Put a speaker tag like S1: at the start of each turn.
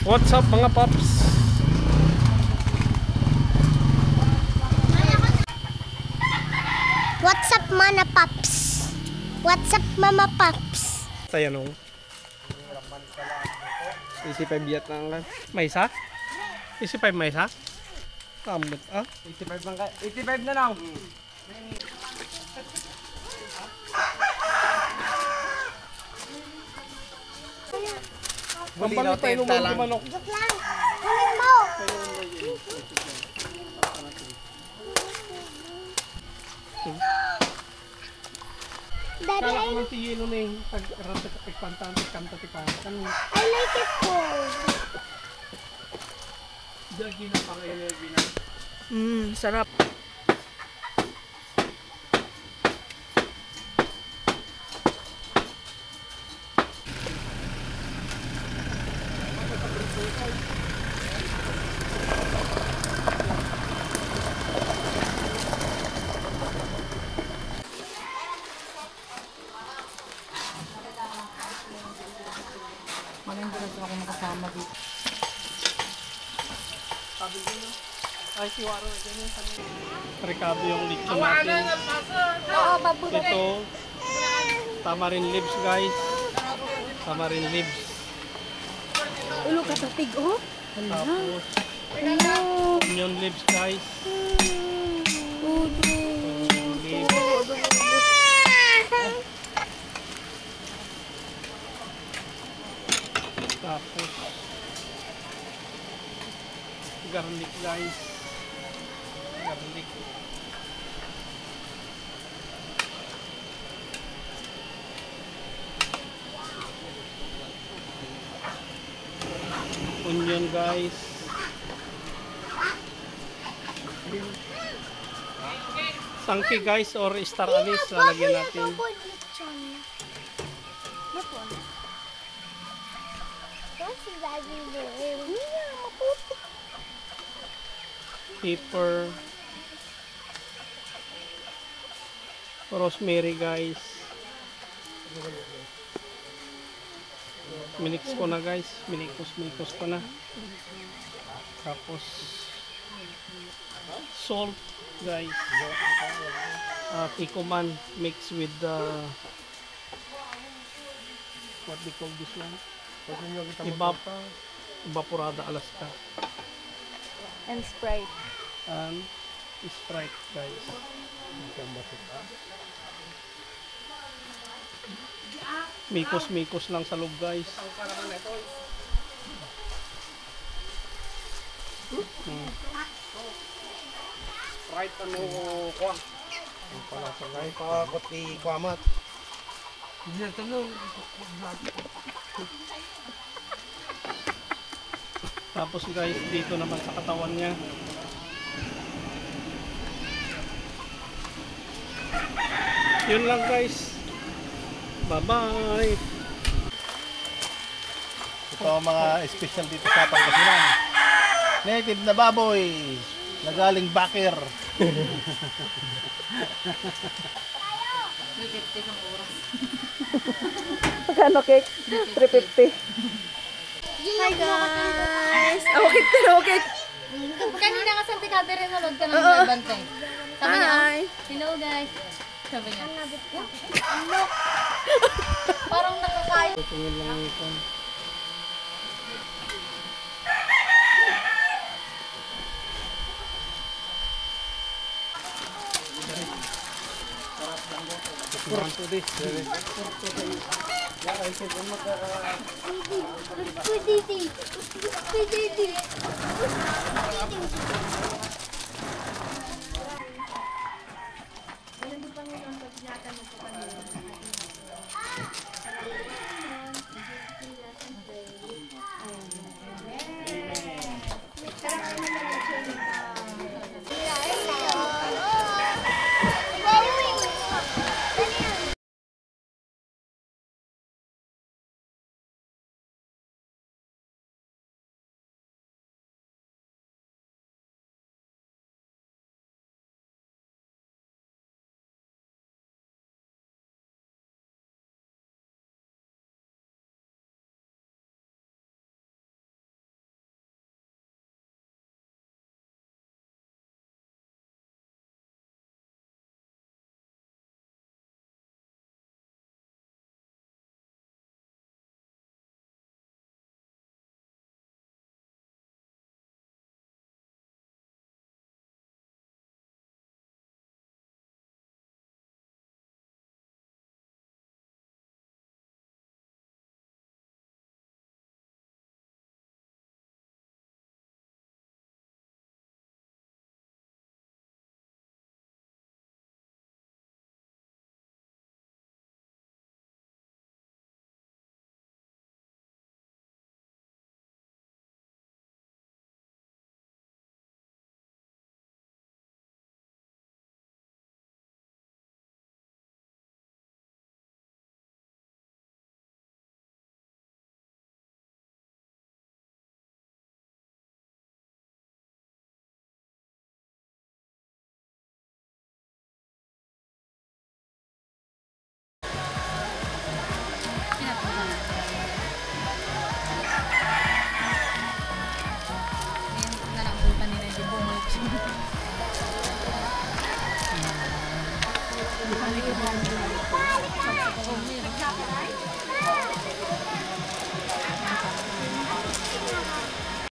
S1: What's up mga paps?
S2: What's up mana paps? What's up mama paps?
S1: Tayo nung 85 yat na lang. May isa? 85 may isa? Kamot ah?
S3: 85 lang ka. 85 na lang.
S1: Pampano tayo nung manok.
S2: Joke lang. Kunin mo. Daddy,
S1: Kala ko ng tiyelo na yung pagpantan.
S2: I like it cold.
S1: Dagi na pang energy na.
S4: Sarap. Maling bilas ako makasama dito.
S1: Sabi ko na. Ay, si Waro. Rekado yung lechon natin.
S2: Oo, babuti.
S1: Ito, tamarind leaves guys. Tamarind leaves.
S4: Ulo ka sa tig, oh.
S1: Tapos, onion leaves guys. Onion leaves. Tapos, garlic guys. Garlic. Onion guys. Sangki guys or star anise lalagyan natin. Pepper. Rosemary guys. Minix ko na guys. Minikos ko na. Tapos salt guys. Kikoman mixed with what they call this one? Evaporada Alaska.
S4: And Sprite.
S1: And Sprite guys. Mikos lang sa loob guys.
S3: Right ano ko. Pala sa kay pakot ni Kwamat. Hindi tanong.
S1: Tapos guys, dito naman sa katawan niya. Yun lang guys. Bye-bye.
S5: Ito ang mga special dito sa Pangasinan. Native na baboy. Nagaling Bakir.
S4: 350 ang oras. Magkano cake? 350. Hi guys! Okay.
S6: Kanina nga sa tikate rin nalod ka ng nagbantay. Sabi niya, hello guys. Sabi niya, ano? Parang nakakain.
S1: Tingin lang ito.